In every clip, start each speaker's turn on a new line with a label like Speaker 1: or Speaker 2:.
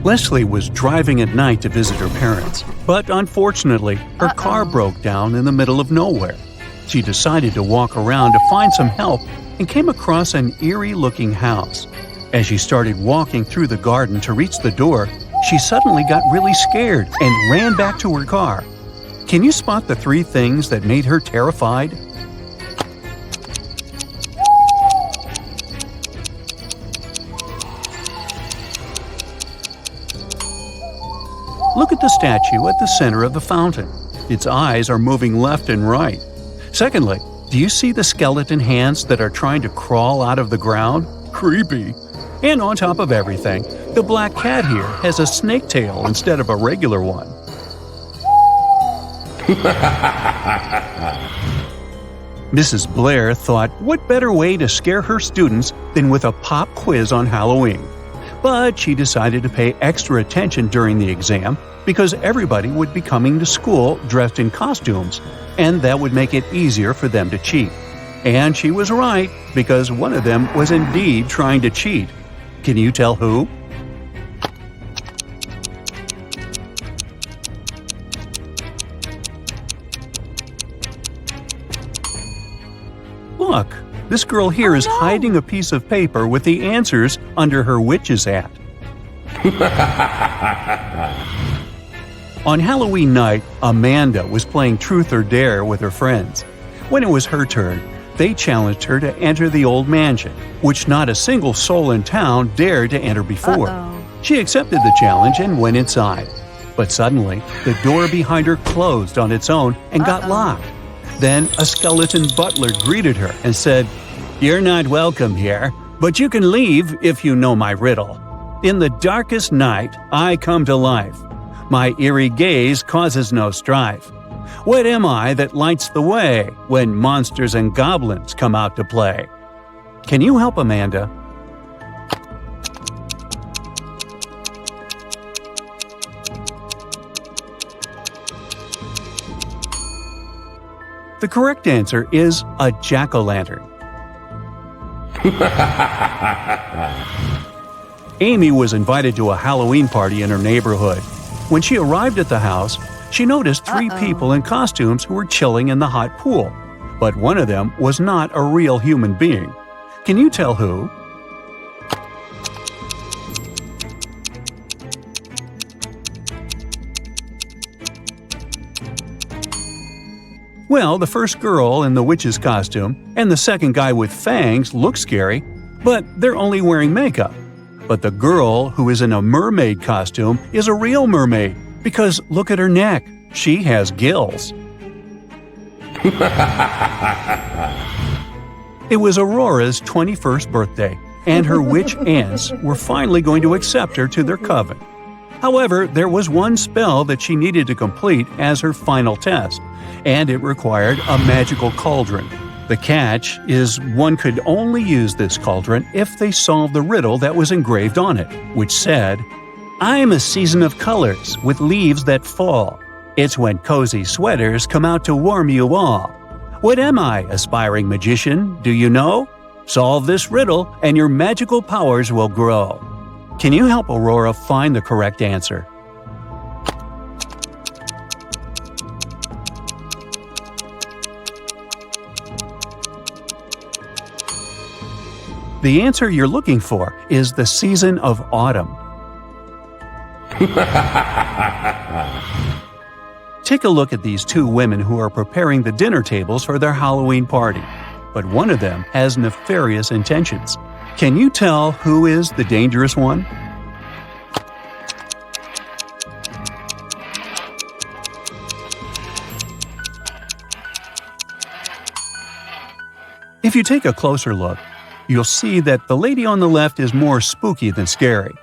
Speaker 1: Leslie was driving at night to visit her parents, but unfortunately, her car broke down in the middle of nowhere. She decided to walk around to find some help and came across an eerie-looking house. As she started walking through the garden to reach the door, she suddenly got really scared and ran back to her car. Can you spot the 3 things that made her terrified? Look at the statue at the center of the fountain. Its eyes are moving left and right. Secondly, do you see the skeleton hands that are trying to crawl out of the ground? Creepy. And on top of everything, the black cat here has a snake tail instead of a regular one. Mrs. Blair thought, what better way to scare her students than with a pop quiz on Halloween? But she decided to pay extra attention during the exam because everybody would be coming to school dressed in costumes, and that would make it easier for them to cheat. And she was right, because one of them was indeed trying to cheat. Can you tell who? Look, this girl here is hiding a piece of paper with the answers under her witch's hat. On Halloween night, Amanda was playing Truth or Dare with her friends. When it was her turn, they challenged her to enter the old mansion, which not a single soul in town dared to enter before. She accepted the challenge and went inside. But suddenly, the door behind her closed on its own and got locked. Then a skeleton butler greeted her and said, "You're not welcome here, but you can leave if you know my riddle. In the darkest night, I come to life. My eerie gaze causes no strife. What am I that lights the way when monsters and goblins come out to play?" Can you help Amanda? The correct answer is a jack-o'-lantern. Amy was invited to a Halloween party in her neighborhood. When she arrived at the house, she noticed 3 people in costumes who were chilling in the hot pool. But one of them was not a real human being. Can you tell who? Well, the first girl in the witch's costume and the second guy with fangs look scary, but they're only wearing makeup. But the girl who is in a mermaid costume is a real mermaid, because look at her neck. She has gills. It was Aurora's 21st birthday, and her witch aunts were finally going to accept her to their coven. However, there was one spell that she needed to complete as her final test, and it required a magical cauldron. The catch is one could only use this cauldron if they solved the riddle that was engraved on it, which said, "I'm a season of colors with leaves that fall. It's when cozy sweaters come out to warm you all. What am I, aspiring magician, do you know? Solve this riddle and your magical powers will grow." Can you help Aurora find the correct answer? The answer you're looking for is the season of autumn. Take a look at these 2 women who are preparing the dinner tables for their Halloween party, but one of them has nefarious intentions. Can you tell who is the dangerous one? If you take a closer look, you'll see that the lady on the left is more spooky than scary.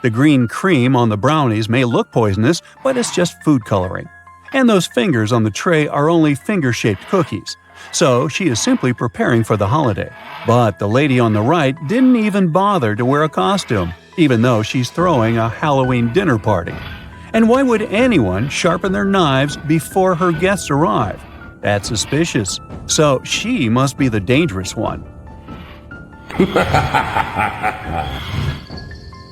Speaker 1: The green cream on the brownies may look poisonous, but it's just food coloring. And those fingers on the tray are only finger-shaped cookies. So she is simply preparing for the holiday. But the lady on the right didn't even bother to wear a costume, even though she's throwing a Halloween dinner party. And why would anyone sharpen their knives before her guests arrive? That's suspicious. So she must be the dangerous one.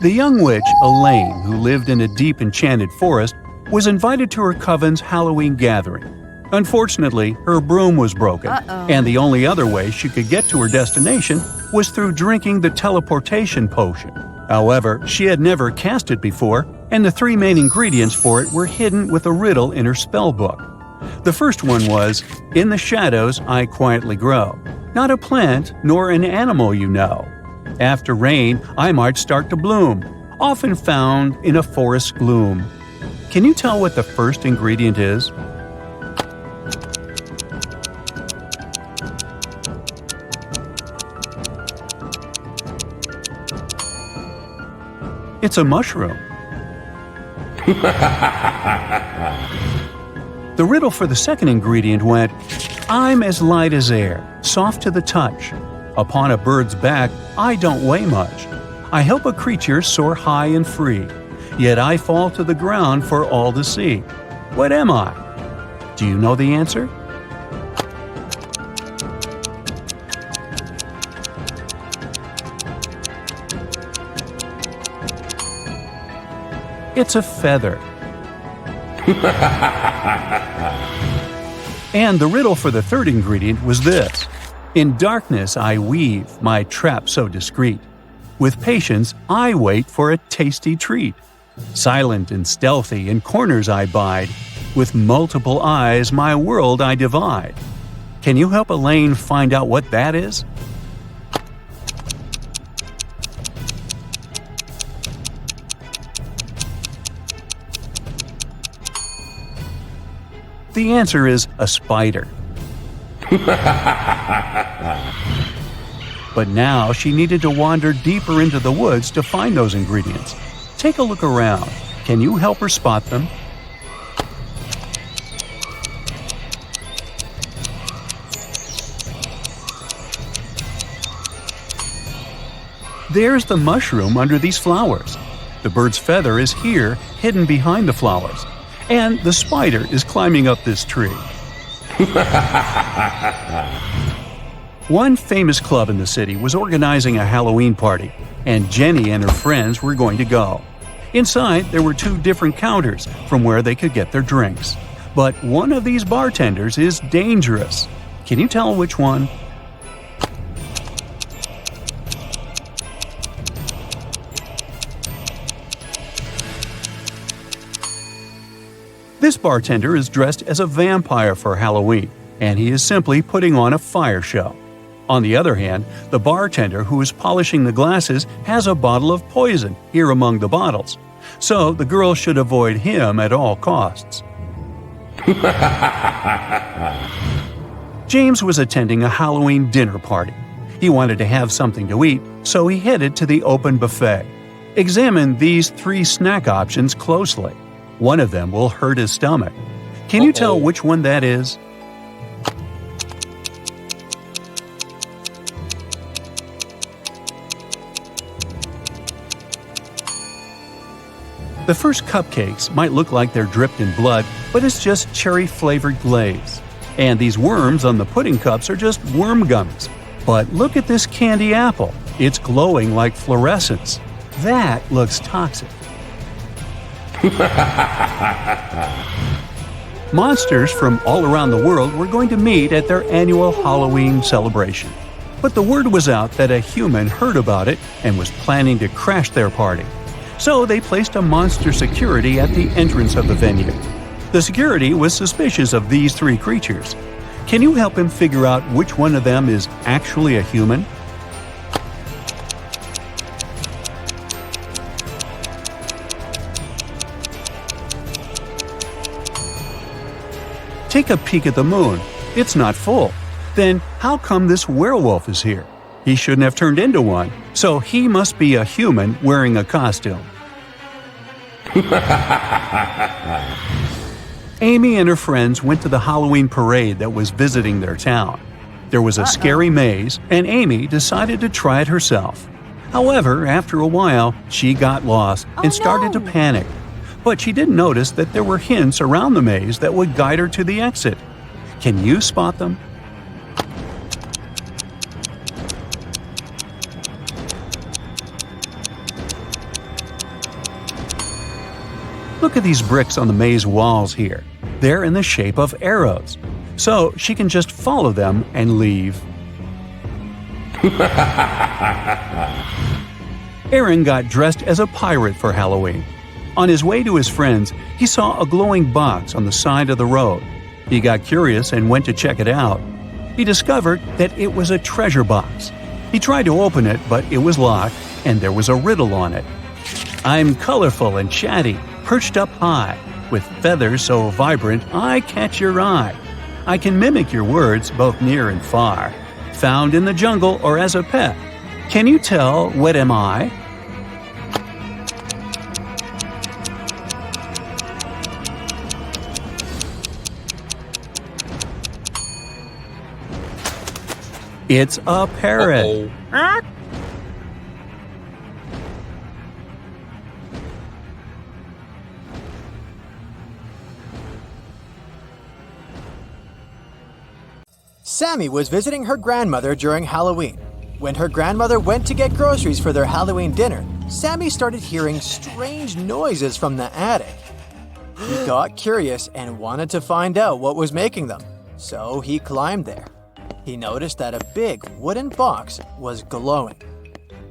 Speaker 1: The young witch, Elaine, who lived in a deep enchanted forest, was invited to her coven's Halloween gathering. Unfortunately, her broom was broken, and the only other way she could get to her destination was through drinking the teleportation potion. However, she had never cast it before, and the three main ingredients for it were hidden with a riddle in her spell book. The first one was, "In the shadows I quietly grow, not a plant nor an animal you know. After rain I might start to bloom, often found in a forest gloom." Can you tell what the first ingredient is? It's a mushroom. The riddle for the second ingredient went, "I'm as light as air, soft to the touch. Upon a bird's back, I don't weigh much. I help a creature soar high and free, yet I fall to the ground for all to see. What am I?" Do you know the answer? It's a feather. And the riddle for the third ingredient was this: "In darkness I weave my trap so discreet. With patience I wait for a tasty treat. Silent and stealthy in corners I bide. With multiple eyes my world I divide." Can you help Elaine find out what that is? The answer is a spider. But now she needed to wander deeper into the woods to find those ingredients. Take a look around. Can you help her spot them? There's the mushroom under these flowers. The bird's feather is here, hidden behind the flowers. And the spider is climbing up this tree. One famous club in the city was organizing a Halloween party, and Jenny and her friends were going to go. Inside, there were two different counters from where they could get their drinks. But one of these bartenders is dangerous. Can you tell which one? This bartender is dressed as a vampire for Halloween, and he is simply putting on a fire show. On the other hand, the bartender who is polishing the glasses has a bottle of poison here among the bottles, so the girl should avoid him at all costs. James was attending a Halloween dinner party. He wanted to have something to eat, so he headed to the open buffet. Examine these three snack options closely. One of them will hurt his stomach. Can you tell which one that is? The first cupcakes might look like they're dripped in blood, but it's just cherry-flavored glaze. And these worms on the pudding cups are just worm gummies. But look at this candy apple. It's glowing like fluorescence. That looks toxic. Monsters from all around the world were going to meet at their annual Halloween celebration. But the word was out that a human heard about it and was planning to crash their party. So they placed a monster security at the entrance of the venue. The security was suspicious of these three creatures. Can you help him figure out which one of them is actually a human? Take a peek at the moon. It's not full. Then how come this werewolf is here? He shouldn't have turned into one, so he must be a human wearing a costume. Amy and her friends went to the Halloween parade that was visiting their town. There was a scary maze, and Amy decided to try it herself. However, after a while, she got lost and started to panic. But she didn't notice that there were hints around the maze that would guide her to the exit. Can you spot them? Look at these bricks on the maze walls here. They're in the shape of arrows. So she can just follow them and leave. Aaron got dressed as a pirate for Halloween. On his way to his friends, he saw a glowing box on the side of the road. He got curious and went to check it out. He discovered that it was a treasure box. He tried to open it, but it was locked, and there was a riddle on it. I'm colorful and chatty, perched up high, with feathers so vibrant I catch your eye. I can mimic your words both near and far, found in the jungle or as a pet. Can you tell what am I? It's a parrot.
Speaker 2: Sammy was visiting her grandmother during Halloween. When her grandmother went to get groceries for their Halloween dinner, Sammy started hearing strange noises from the attic. He got curious and wanted to find out what was making them, so he climbed there. He noticed that a big wooden box was glowing.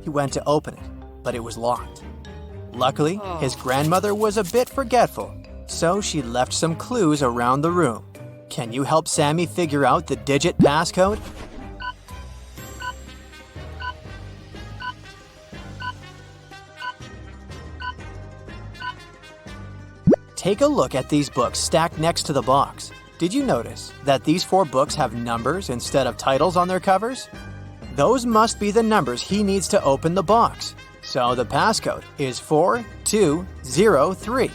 Speaker 2: He went to open it, but it was locked. Luckily, his grandmother was a bit forgetful, so she left some clues around the room. Can you help Sammy figure out the digit passcode? Take a look at these books stacked next to the box. Did you notice that these 4 books have numbers instead of titles on their covers? Those must be the numbers he needs to open the box. So the passcode is 4203.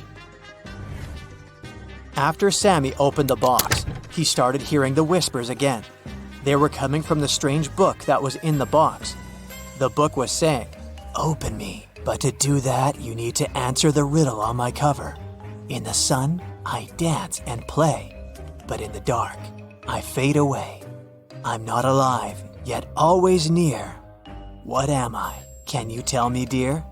Speaker 2: After Sammy opened the box, he started hearing the whispers again. They were coming from the strange book that was in the box. The book was saying, "Open me, but to do that you need to answer the riddle on my cover. In the sun, I dance and play. But in the dark, I fade away. I'm not alive, yet always near. What am I? Can you tell me, dear?"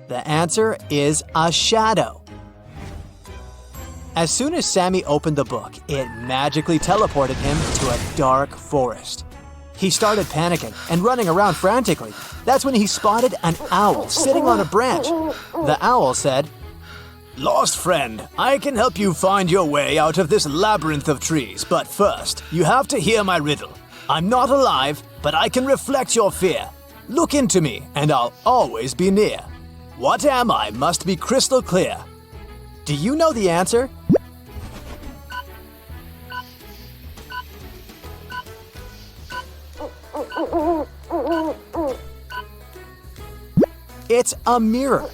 Speaker 2: The answer is a shadow. As soon as Sammy opened the book, it magically teleported him to a dark forest. He started panicking and running around frantically. That's when he spotted an owl sitting on a branch. The owl said, "Lost friend, I can help you find your way out of this labyrinth of trees, but first, you have to hear my riddle. I'm not alive, but I can reflect your fear. Look into me, and I'll always be near. What am I must be crystal clear." Do you know the answer? It's a mirror.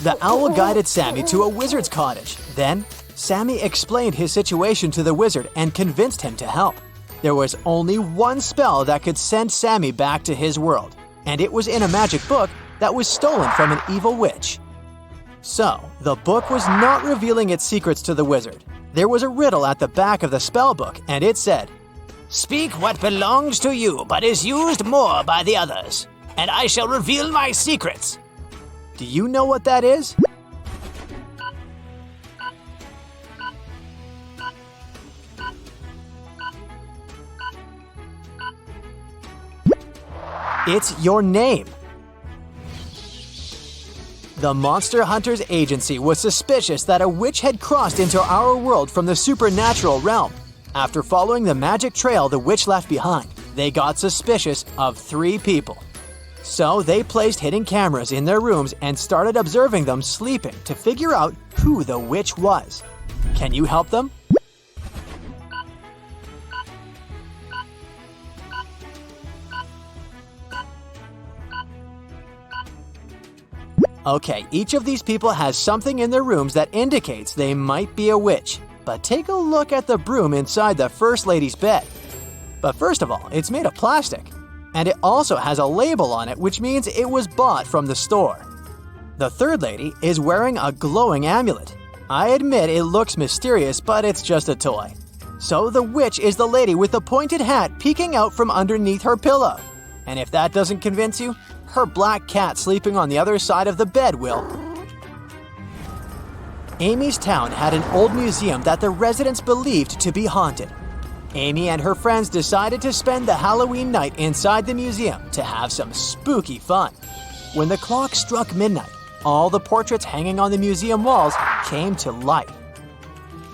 Speaker 2: The owl guided Sammy to a wizard's cottage. Then, Sammy explained his situation to the wizard and convinced him to help. There was only one spell that could send Sammy back to his world, and it was in a magic book that was stolen from an evil witch. So, the book was not revealing its secrets to the wizard. There was a riddle at the back of the spell book, and it said, "Speak what belongs to you but is used more by the others, and I shall reveal my secrets." Do you know what that is? It's your name. The Monster Hunters Agency was suspicious that a witch had crossed into our world from the supernatural realm. After following the magic trail the witch left behind, they got suspicious of 3 people. So they placed hidden cameras in their rooms and started observing them sleeping to figure out who the witch was. Can you help them? Okay, each of these people has something in their rooms that indicates they might be a witch. But take a look at the broom inside the First Lady's bed. But first of all, it's made of plastic. And it also has a label on it, which means it was bought from the store. The Third Lady is wearing a glowing amulet. I admit it looks mysterious, but it's just a toy. So the witch is the lady with the pointed hat peeking out from underneath her pillow. And if that doesn't convince you, her black cat sleeping on the other side of the bed will. Amy's town had an old museum that the residents believed to be haunted. Amy and her friends decided to spend the Halloween night inside the museum to have some spooky fun. When the clock struck midnight, all the portraits hanging on the museum walls came to life.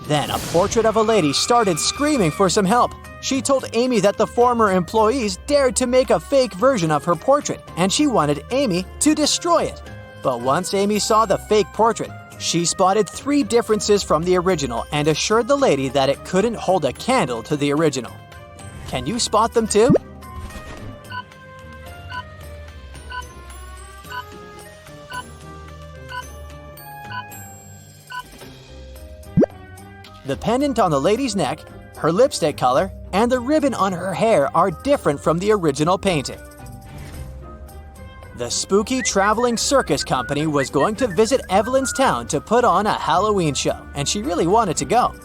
Speaker 2: Then a portrait of a lady started screaming for some help. She told Amy that the former employees dared to make a fake version of her portrait, and she wanted Amy to destroy it. But once Amy saw the fake portrait, she spotted 3 differences from the original and assured the lady that it couldn't hold a candle to the original. Can you spot them too? The pendant on the lady's neck, her lipstick color, and the ribbon on her hair are different from the original painting. The spooky traveling circus company was going to visit Evelyn's town to put on a Halloween show, and she really wanted to go.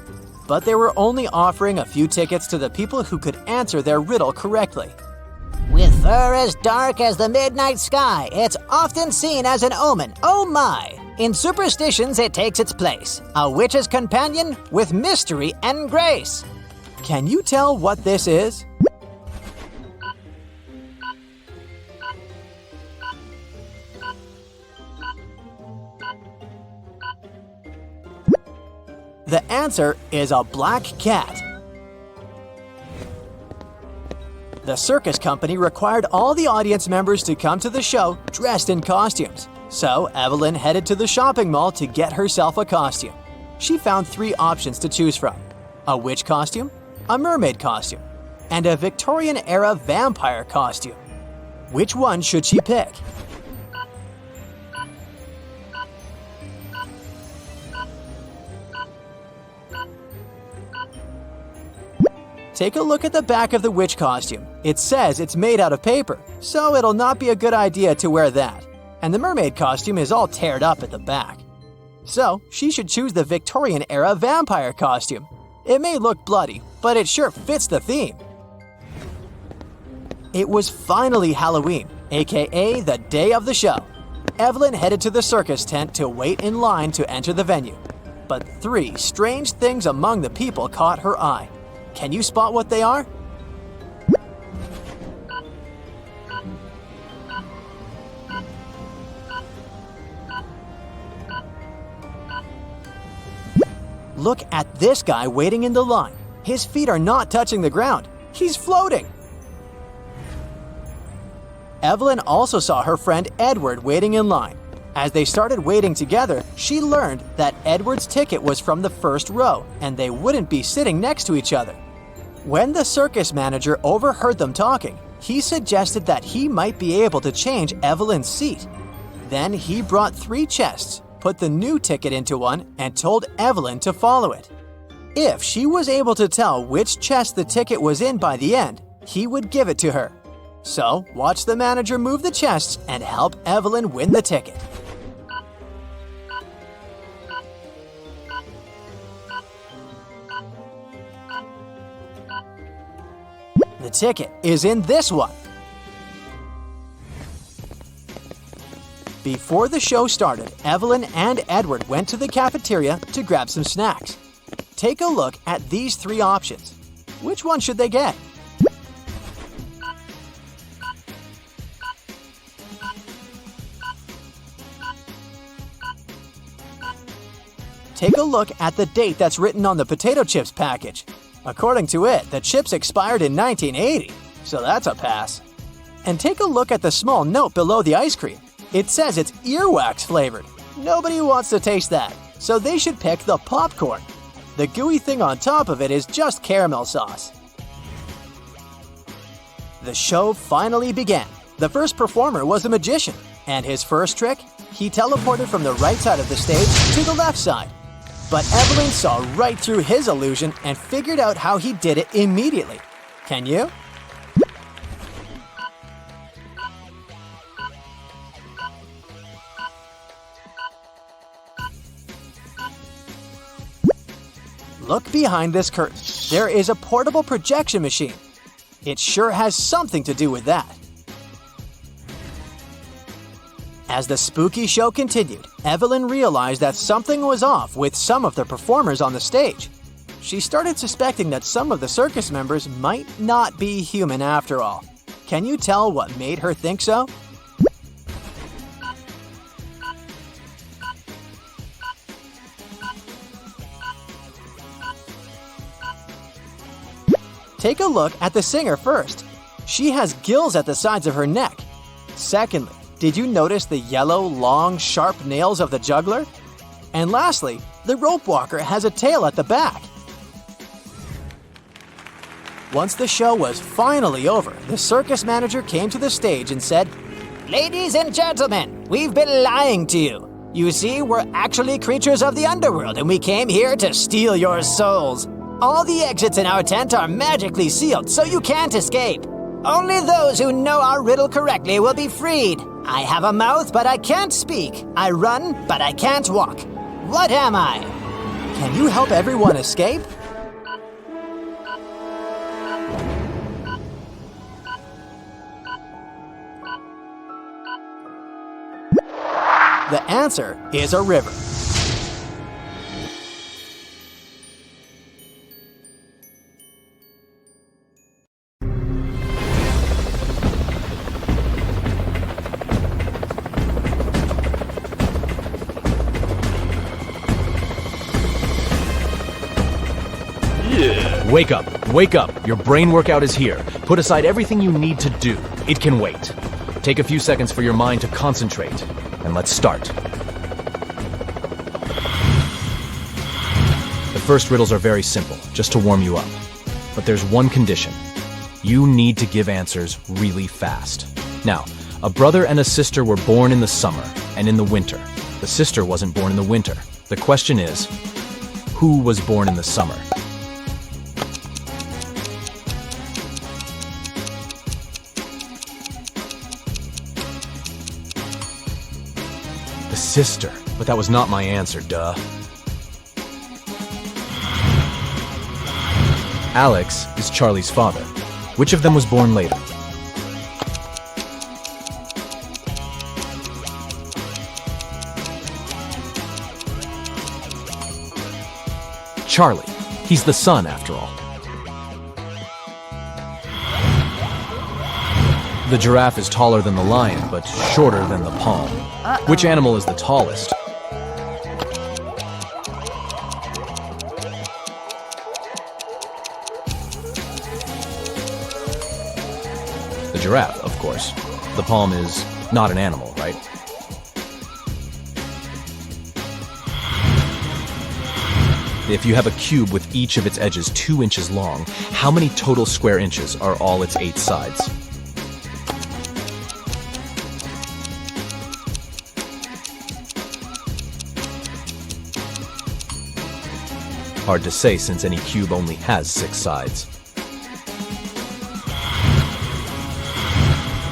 Speaker 2: But they were only offering a few tickets to the people who could answer their riddle correctly.
Speaker 3: With fur as dark as the midnight sky, it's often seen as an omen. Oh my! In superstitions, it takes its place. A witch's companion with mystery and grace.
Speaker 2: Can you tell what this is? The answer is a black cat. The circus company required all the audience members to come to the show dressed in costumes. So Evelyn headed to the shopping mall to get herself a costume. She found 3 options to choose from: a witch costume, a mermaid costume, and a Victorian-era vampire costume. Which one should she pick? Take a look at the back of the witch costume. It says it's made out of paper, so it'll not be a good idea to wear that. And the mermaid costume is all teared up at the back. So she should choose the Victorian-era vampire costume. It may look bloody, but it sure fits the theme. It was finally Halloween, aka the day of the show. Evelyn headed to the circus tent to wait in line to enter the venue. But 3 strange things among the people caught her eye. Can you spot what they are? Look at this guy waiting in the line. His feet are not touching the ground. He's floating. Evelyn also saw her friend Edward waiting in line. As they started waiting together, she learned that Edward's ticket was from the first row, and they wouldn't be sitting next to each other. When the circus manager overheard them talking, he suggested that he might be able to change Evelyn's seat. Then he brought 3 chests, put the new ticket into one, and told Evelyn to follow it. If she was able to tell which chest the ticket was in by the end, he would give it to her. So, watch the manager move the chests and help Evelyn win the ticket. The ticket is in this one. Before the show started, Evelyn and Edward went to the cafeteria to grab some snacks. Take a look at these 3 options. Which one should they get? Take a look at the date that's written on the potato chips package. According to it, the chips expired in 1980, so that's a pass. And take a look at the small note below the ice cream. It says it's earwax flavored. Nobody wants to taste that, so they should pick the popcorn. The gooey thing on top of it is just caramel sauce. The show finally began. The first performer was a magician, and his first trick, he teleported from the right side of the stage to the left side. But Evelyn saw right through his illusion and figured out how he did it immediately. Can you? behind this curtain, there is a portable projection machine. It sure has something to do with that. As the spooky show continued, Evelyn realized that something was off with some of the performers on the stage. She started suspecting that some of the circus members might not be human after all. Can you tell what made her think so? Take a look at the singer first. She has gills at the sides of her neck. Secondly, did you notice the yellow, long, sharp nails of the juggler? And lastly, the rope walker has a tail at the back. Once the show was finally over, the circus manager came to the stage and said,
Speaker 3: Ladies and gentlemen, we've been lying to you. You see, we're actually creatures of the underworld, and we came here to steal your souls. All the exits in our tent are magically sealed, so you can't escape. Only those who know our riddle correctly will be freed. I have a mouth, but I can't speak. I run, but I can't walk. What am I?
Speaker 2: Can you help everyone escape? The answer is a river.
Speaker 4: Wake up, wake up. Your brain workout is here. Put aside everything you need to do. It can wait. Take a few seconds for your mind to concentrate, and let's start. The first riddles are very simple, just to warm you up. But there's one condition. You need to give answers really fast. Now, a brother and a sister were born in the summer and in the winter. The sister wasn't born in the winter. The question is, who was born in the summer? The sister. But that was not my answer, duh. Alex is Charlie's father. Which of them was born later? Charlie. He's the son, after all. The giraffe is taller than the lion, but shorter than the palm. Which animal is the tallest? The giraffe, of course. The palm is not an animal, right? If you have a cube with each of its edges 2 inches long, how many total square inches are all its 8 sides? Hard to say since any cube only has 6 sides.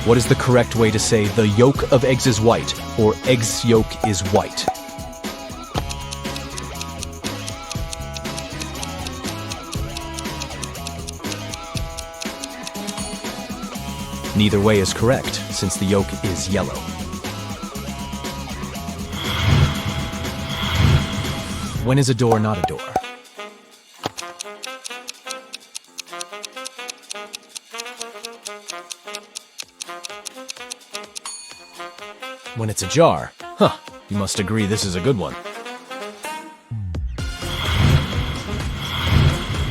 Speaker 4: What is the correct way to say the yolk of eggs is white, or eggs yolk is white? Neither way is correct, since the yolk is yellow. When is a door not a door? When it's a jar. Huh, you must agree this is a good one.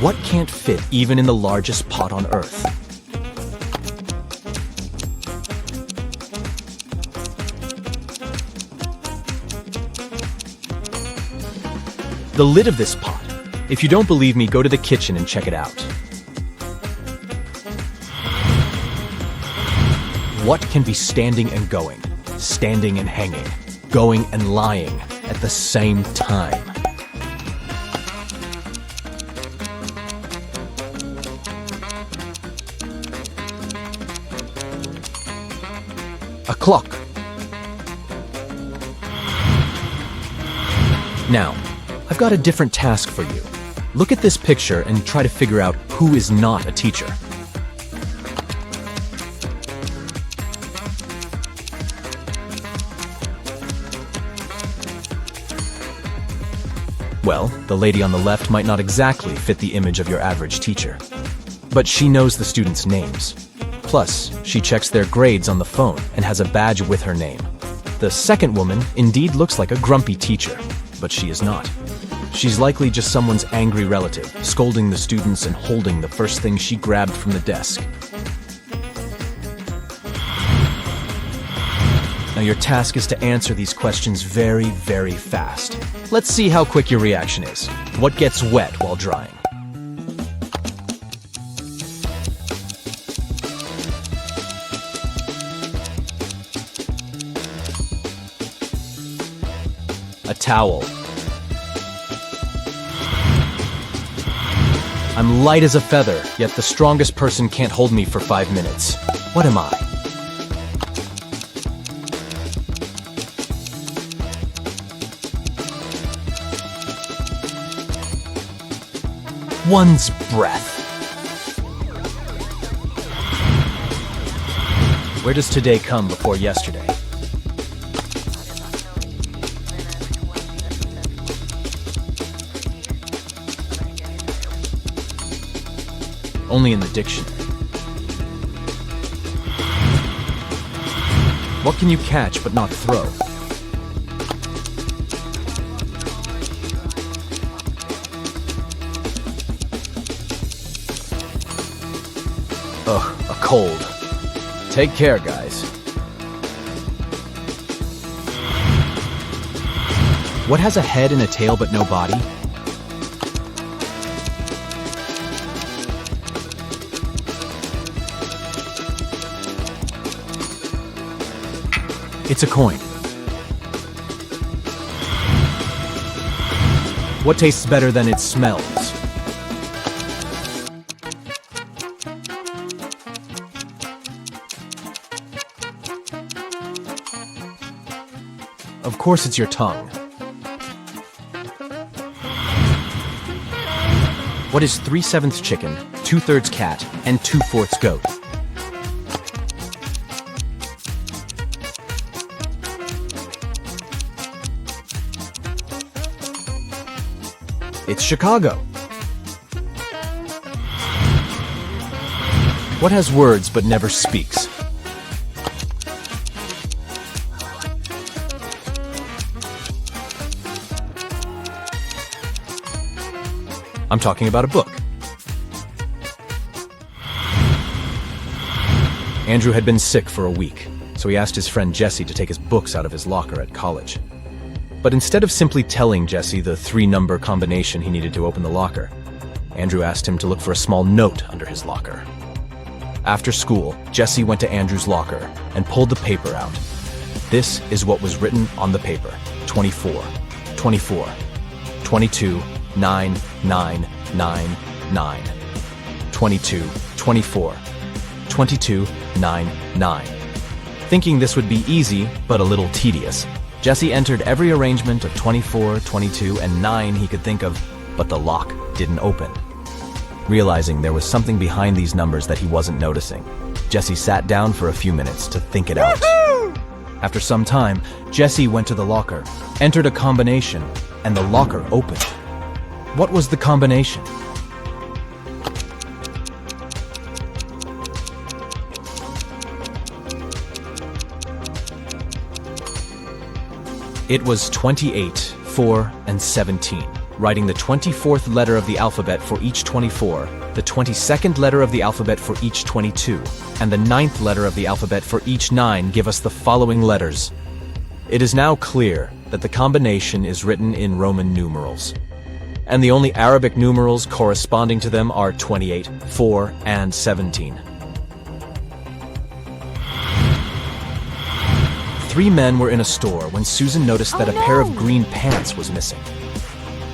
Speaker 4: What can't fit even in the largest pot on Earth? The lid of this pot. If you don't believe me, go to the kitchen and check it out. What can be standing and going, standing and hanging, going and lying at the same time? A clock. Now, I've got a different task for you. Look at this picture and try to figure out who is not a teacher. Well, the lady on the left might not exactly fit the image of your average teacher. But she knows the students' names. Plus, she checks their grades on the phone and has a badge with her name. The second woman indeed looks like a grumpy teacher, but she is not. She's likely just someone's angry relative, scolding the students and holding the first thing she grabbed from the desk. Now your task is to answer these questions very, very fast. Let's see how quick your reaction is. What gets wet while drying? A towel. I'm light as a feather, yet the strongest person can't hold me for 5 minutes. What am I? One's breath. Where does today come before yesterday? Only in the dictionary. What can you catch but not throw? Ugh, a cold. Take care, guys. What has a head and a tail but no body? It's a coin. What tastes better than it smells? Of course it's your tongue. What is 3/7 chicken, 2/3 cat, and 2/4 goat? It's Chicago. What has words but never speaks? I'm talking about a book. Andrew had been sick for a week, so he asked his friend Jesse to take his books out of his locker at college. But instead of simply telling Jesse the 3-number combination he needed to open the locker, Andrew asked him to look for a small note under his locker. After school, Jesse went to Andrew's locker and pulled the paper out. This is what was written on the paper: 24, 24, 22, 9, 9, 9, 9, 22, 24, 22, 9, 9. Thinking this would be easy, but a little tedious, Jesse entered every arrangement of 24, 22, and 9 he could think of, but the lock didn't open. Realizing there was something behind these numbers that he wasn't noticing, Jesse sat down for a few minutes to think it out. After some time, Jesse went to the locker, entered a combination, and the locker opened. What was the combination? It was 28, 4, and 17, writing the 24th letter of the alphabet for each 24, the 22nd letter of the alphabet for each 22, and the 9th letter of the alphabet for each 9 give us the following letters. It is now clear that the combination is written in Roman numerals, and the only Arabic numerals corresponding to them are 28, 4, and 17. 3 men were in a store when Susan noticed that a pair of green pants was missing.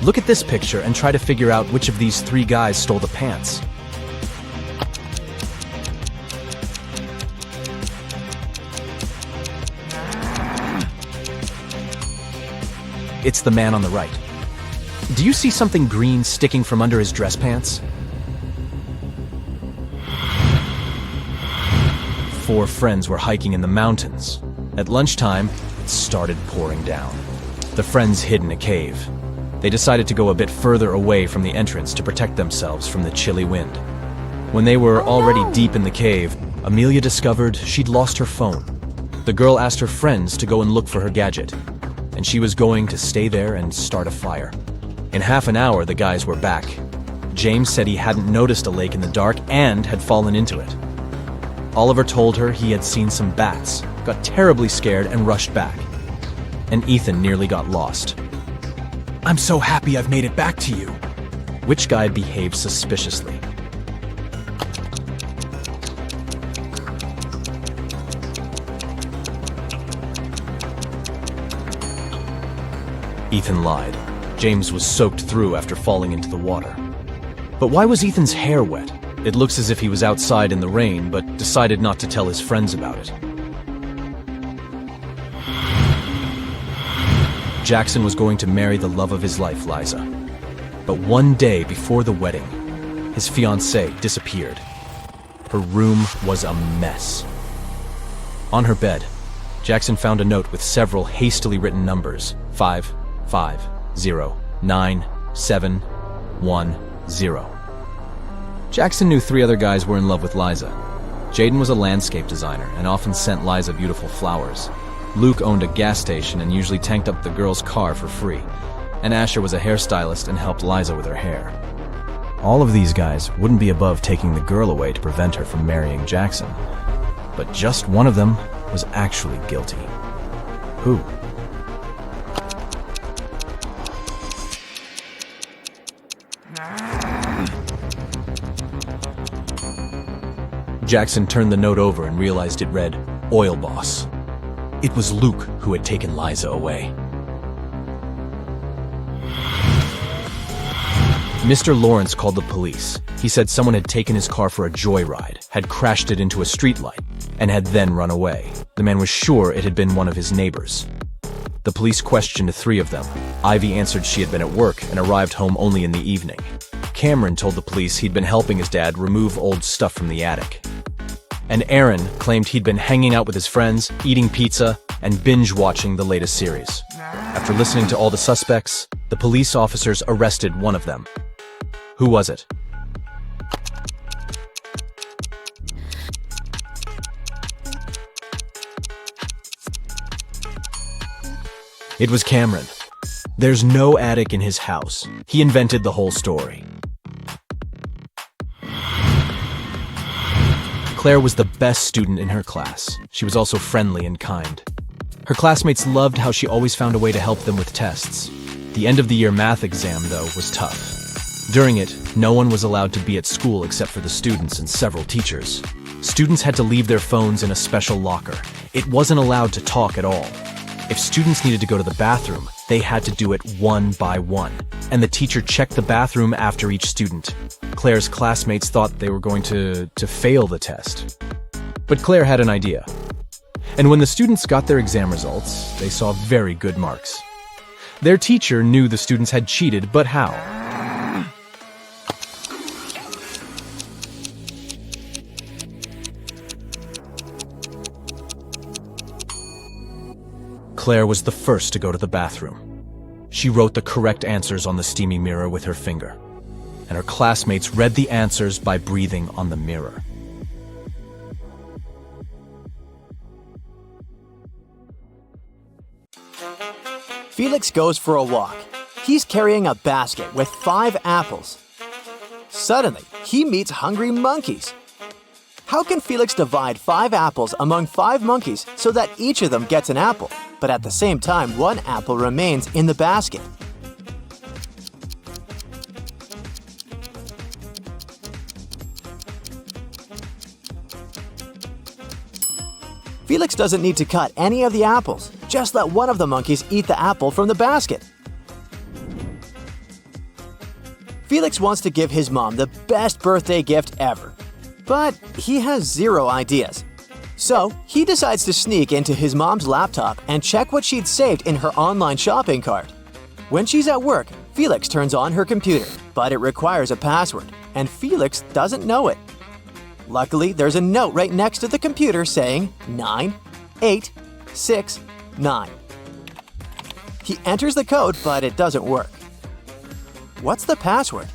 Speaker 4: Look at this picture and try to figure out which of these 3 guys stole the pants. It's the man on the right. Do you see something green sticking from under his dress pants? 4 friends were hiking in the mountains. At lunchtime, it started pouring down. The friends hid in a cave. They decided to go a bit further away from the entrance to protect themselves from the chilly wind. When they were already deep in the cave, Amelia discovered she'd lost her phone. The girl asked her friends to go and look for her gadget, and she was going to stay there and start a fire. In half an hour, the guys were back. James said he hadn't noticed a lake in the dark and had fallen into it. Oliver told her he had seen some bats, got terribly scared and rushed back. And Ethan nearly got lost. "I'm so happy I've made it back to you." Which guy behaved suspiciously? Ethan lied. James was soaked through after falling into the water. But why was Ethan's hair wet? It looks as if he was outside in the rain, but decided not to tell his friends about it. Jackson was going to marry the love of his life, Liza. But one day before the wedding, his fiancée disappeared. Her room was a mess. On her bed, Jackson found a note with several hastily written numbers: 5509710. Jackson knew 3 other guys were in love with Liza. Jaden was a landscape designer and often sent Liza beautiful flowers. Luke owned a gas station and usually tanked up the girl's car for free. And Asher was a hairstylist and helped Liza with her hair. All of these guys wouldn't be above taking the girl away to prevent her from marrying Jackson. But just one of them was actually guilty. Who? Jackson turned the note over and realized it read, "Oil Boss." It was Luke who had taken Liza away. Mr. Lawrence called the police. He said someone had taken his car for a joyride, had crashed it into a streetlight, and had then run away. The man was sure it had been one of his neighbors. The police questioned 3 of them. Ivy answered she had been at work and arrived home only in the evening. Cameron told the police he'd been helping his dad remove old stuff from the attic. And Aaron claimed he'd been hanging out with his friends, eating pizza, and binge-watching the latest series. After listening to all the suspects, the police officers arrested one of them. Who was it? It was Cameron. There's no attic in his house. He invented the whole story. Claire was the best student in her class. She was also friendly and kind. Her classmates loved how she always found a way to help them with tests. The end-of-the-year math exam, though, was tough. During it, no one was allowed to be at school except for the students and several teachers. Students had to leave their phones in a special locker. It wasn't allowed to talk at all. If students needed to go to the bathroom, they had to do it one by one, and the teacher checked the bathroom after each student. Claire's classmates thought they were going to fail the test. But Claire had an idea. And when the students got their exam results, they saw very good marks. Their teacher knew the students had cheated, but how? Claire was the first to go to the bathroom. She wrote the correct answers on the steamy mirror with her finger, and her classmates read the answers by breathing on the mirror.
Speaker 2: Felix goes for a walk. He's carrying a basket with 5 apples. Suddenly, he meets hungry monkeys. How can Felix divide 5 apples among 5 monkeys so that each of them gets an apple, but at the same time 1 apple remains in the basket? Felix doesn't need to cut any of the apples. Just let one of the monkeys eat the apple from the basket. Felix wants to give his mom the best birthday gift ever, but he has 0 ideas. So he decides to sneak into his mom's laptop and check what she'd saved in her online shopping cart. When she's at work, Felix turns on her computer, but it requires a password, and Felix doesn't know it. Luckily, there's a note right next to the computer saying 9869. He enters the code, but it doesn't work. What's the password?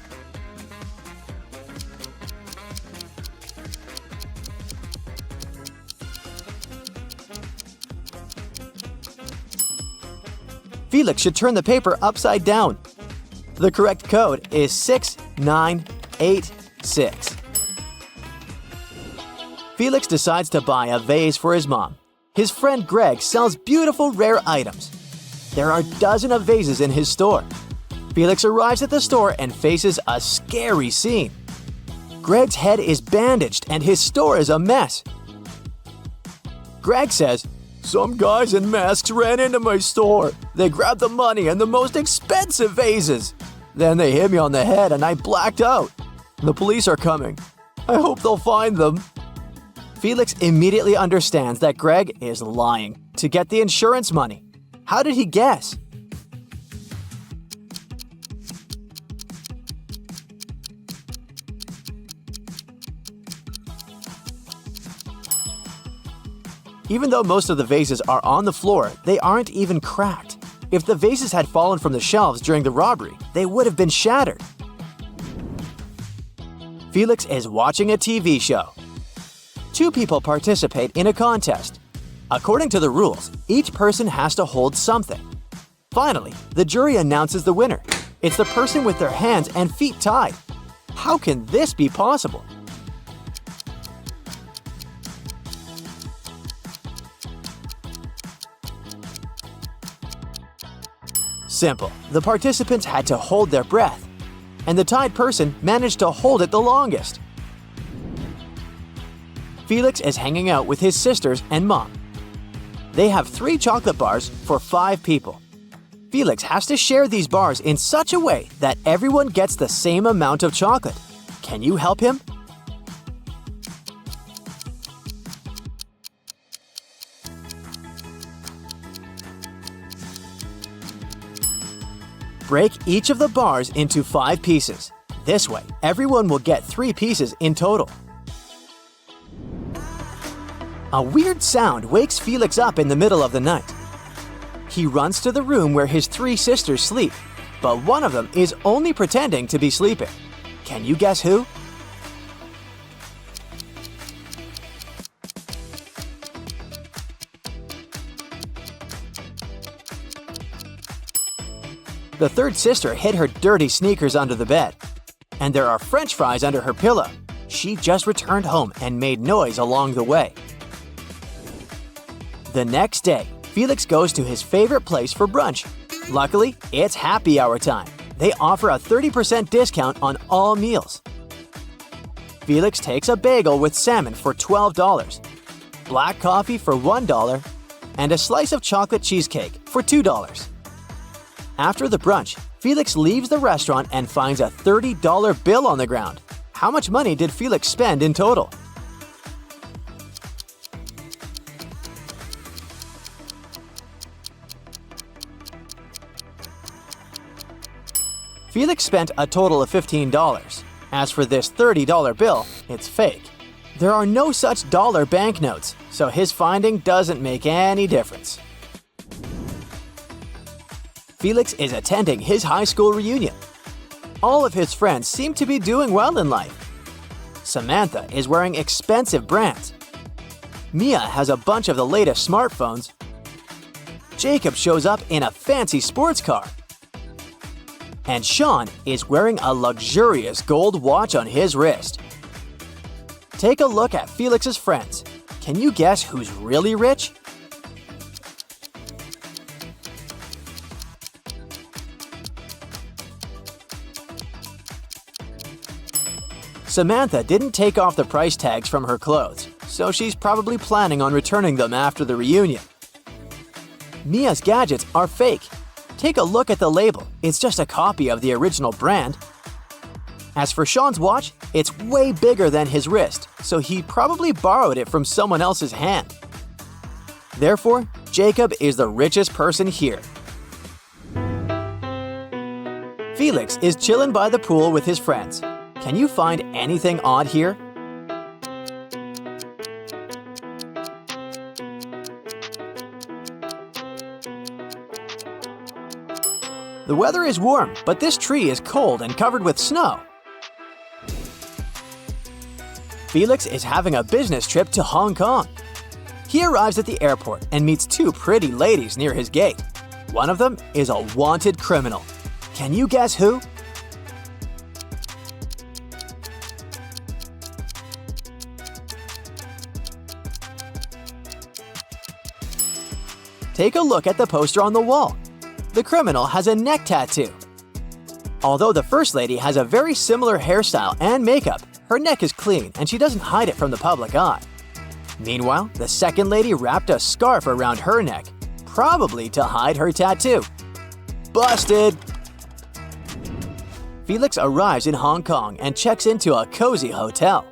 Speaker 2: Felix should turn the paper upside down. The correct code is 6986. Felix decides to buy a vase for his mom. His friend Greg sells beautiful rare items. There are dozens of vases in his store. Felix arrives at the store and faces a scary scene. Greg's head is bandaged and his store is a mess. Greg says, "Some guys in masks ran into my store. They grabbed the money and the most expensive vases. Then they hit me on the head and I blacked out. The police are coming. I hope they'll find them." Felix immediately understands that Greg is lying to get the insurance money. How did he guess? Even though most of the vases are on the floor, they aren't even cracked. If the vases had fallen from the shelves during the robbery, they would have been shattered. Felix is watching a TV show. Two people participate in a contest. According to the rules, each person has to hold something. Finally, the jury announces the winner. It's the person with their hands and feet tied. How can this be possible? Simple. The participants had to hold their breath, and the tied person managed to hold it the longest. Felix is hanging out with his sisters and mom. They have 3 chocolate bars for 5 people. Felix has to share these bars in such a way that everyone gets the same amount of chocolate. Can you help him? Break each of the bars into 5 pieces. This way, everyone will get 3 pieces in total. A weird sound wakes Felix up in the middle of the night. He runs to the room where his 3 sisters sleep, but one of them is only pretending to be sleeping. Can you guess who? The third sister hid her dirty sneakers under the bed, and there are French fries under her pillow. She just returned home and made noise along the way. The next day, Felix goes to his favorite place for brunch. Luckily, it's happy hour time. They offer a 30% discount on all meals. Felix takes a bagel with salmon for $12, black coffee for $1, and a slice of chocolate cheesecake for $2. After the brunch, Felix leaves the restaurant and finds a $30 bill on the ground. How much money did Felix spend in total? Felix spent a total of $15. As for this $30 bill, it's fake. There are no such dollar banknotes, so his finding doesn't make any difference. Felix is attending his high school reunion. All of his friends seem to be doing well in life. Samantha is wearing expensive brands. Mia has a bunch of the latest smartphones. Jacob shows up in a fancy sports car. And Sean is wearing a luxurious gold watch on his wrist. Take a look at Felix's friends. Can you guess who's really rich? Samantha didn't take off the price tags from her clothes, so she's probably planning on returning them after the reunion. Mia's gadgets are fake. Take a look at the label. It's just a copy of the original brand. As for Sean's watch, it's way bigger than his wrist, so he probably borrowed it from someone else's hand. Therefore, Jacob is the richest person here. Felix is chilling by the pool with his friends. Can you find anything odd here? The weather is warm, but this tree is cold and covered with snow. Felix is having a business trip to Hong Kong. He arrives at the airport and meets two pretty ladies near his gate. One of them is a wanted criminal. Can you guess who? Take a look at the poster on the wall. The criminal has a neck tattoo. Although the first lady has a very similar hairstyle and makeup, her neck is clean and she doesn't hide it from the public eye. Meanwhile, the second lady wrapped a scarf around her neck, probably to hide her tattoo. Busted! Felix arrives in Hong Kong and checks into a cozy hotel.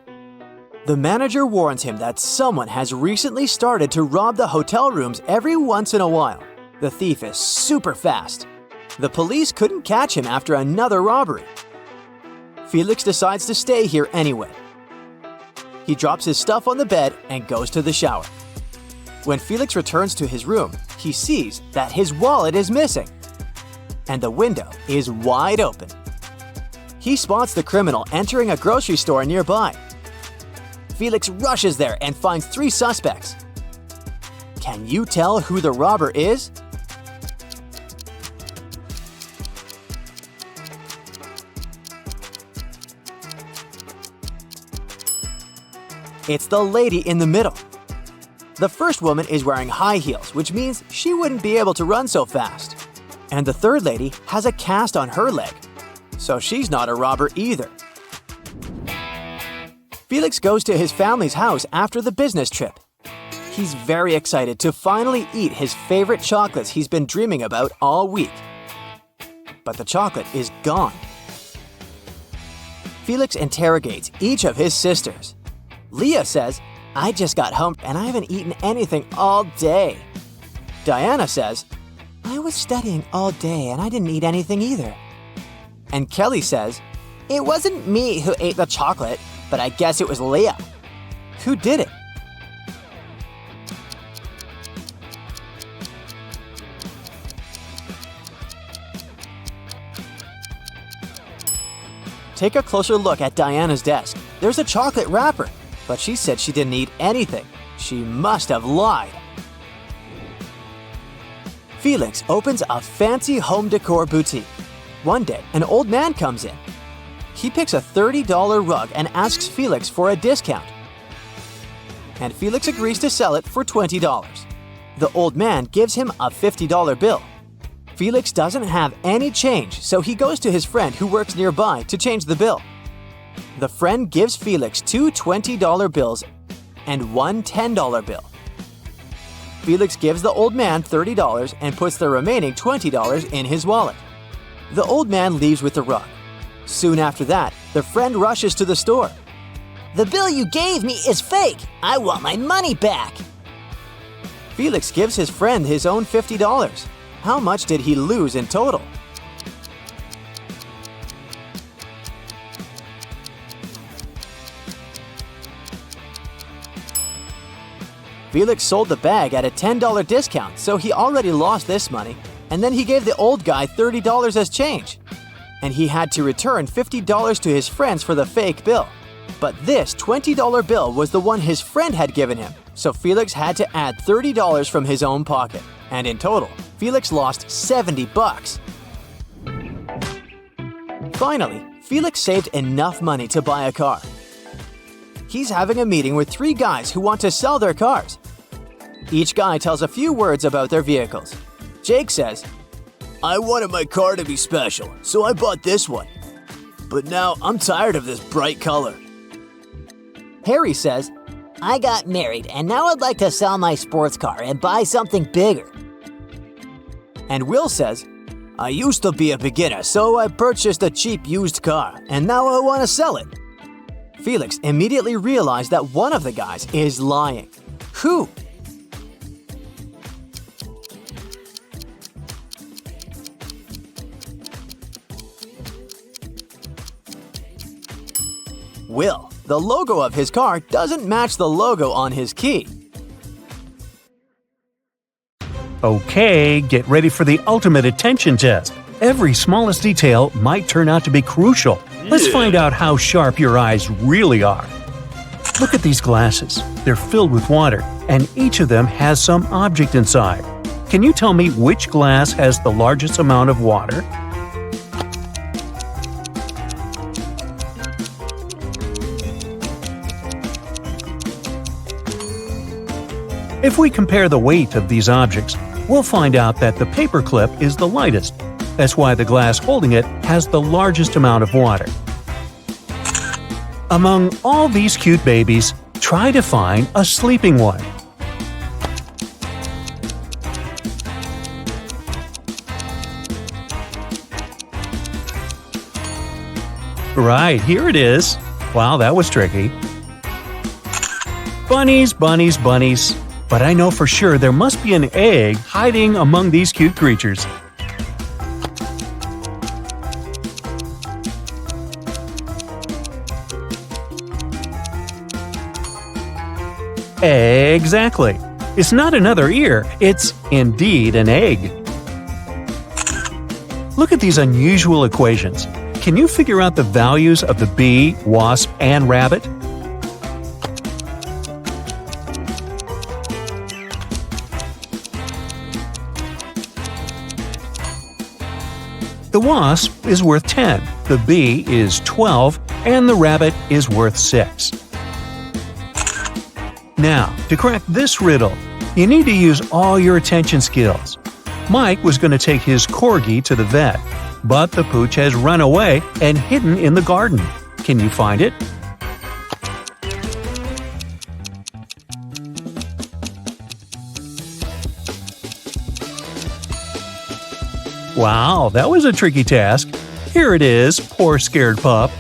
Speaker 2: The manager warns him that someone has recently started to rob the hotel rooms every once in a while. The thief is super fast. The police couldn't catch him after another robbery. Felix decides to stay here anyway. He drops his stuff on the bed and goes to the shower. When Felix returns to his room, he sees that his wallet is missing. And the window is wide open. He spots the criminal entering a grocery store nearby. Felix rushes there and finds 3 suspects. Can you tell who the robber is? It's the lady in the middle. The first woman is wearing high heels, which means she wouldn't be able to run so fast. And the third lady has a cast on her leg, so she's not a robber either. Felix goes to his family's house after the business trip. He's very excited to finally eat his favorite chocolates he's been dreaming about all week. But the chocolate is gone. Felix interrogates each of his sisters. Leah says, "I just got home and I haven't eaten anything all day." Diana says, "I was studying all day and I didn't eat anything either." And Kelly says, "It wasn't me who ate the chocolate, but I guess it was Leah." Who did it? Take a closer look at Diana's desk. There's a chocolate wrapper, but she said she didn't eat anything. She must have lied. Felix opens a fancy home decor boutique. One day, an old man comes in. He picks a $30 rug and asks Felix for a discount. And Felix agrees to sell it for $20. The old man gives him a $50 bill. Felix doesn't have any change, so he goes to his friend who works nearby to change the bill. The friend gives Felix 2 $20 bills and one $10 bill. Felix gives the old man $30 and puts the remaining $20 in his wallet. The old man leaves with the rug. Soon after that, the friend rushes to the store.
Speaker 3: The bill you gave me is fake. I want my money back.
Speaker 2: Felix gives his friend his own $50. How much did he lose in total? Felix sold the bag at a $10 discount, so he already lost this money, and then he gave the old guy $30 as change. And he had to return $50 to his friends for the fake bill. But this $20 bill was the one his friend had given him, so Felix had to add $30 from his own pocket. And in total, Felix lost $70. Finally, Felix saved enough money to buy a car. He's having a meeting with 3 guys who want to sell their cars. Each guy tells a few words about their vehicles. Jake says, "I wanted my car to be special, so I bought this one. But now I'm tired of this bright color."
Speaker 3: Harry says, "I got married and now I'd like to sell my sports car and buy something bigger."
Speaker 2: And Will says, "I used to be a beginner, so I purchased a cheap used car, and now I want to sell it." Felix immediately realized that one of the guys is lying. Who? Will, the logo of his car doesn't match the logo on his key.
Speaker 1: Okay, get ready for the ultimate attention test. Every smallest detail might turn out to be crucial. Let's find out how sharp your eyes really are. Look at these glasses. They're filled with water, and each of them has some object inside. Can you tell me which glass has the largest amount of water? If we compare the weight of these objects, we'll find out that the paperclip is the lightest. That's why the glass holding it has the largest amount of water. Among all these cute babies, try to find a sleeping one. Right, here it is. Wow, that was tricky. Bunnies, bunnies, bunnies. But I know for sure there must be an egg hiding among these cute creatures. Exactly. It's not another ear, it's indeed an egg. Look at these unusual equations. Can you figure out the values of the bee, wasp, and rabbit? The wasp is worth 10, the bee is 12, and the rabbit is worth 6. Now, to crack this riddle, you need to use all your attention skills. Mike was going to take his corgi to the vet, but the pooch has run away and hidden in the garden. Can you find it? Wow, that was a tricky task. Here it is, poor scared pup.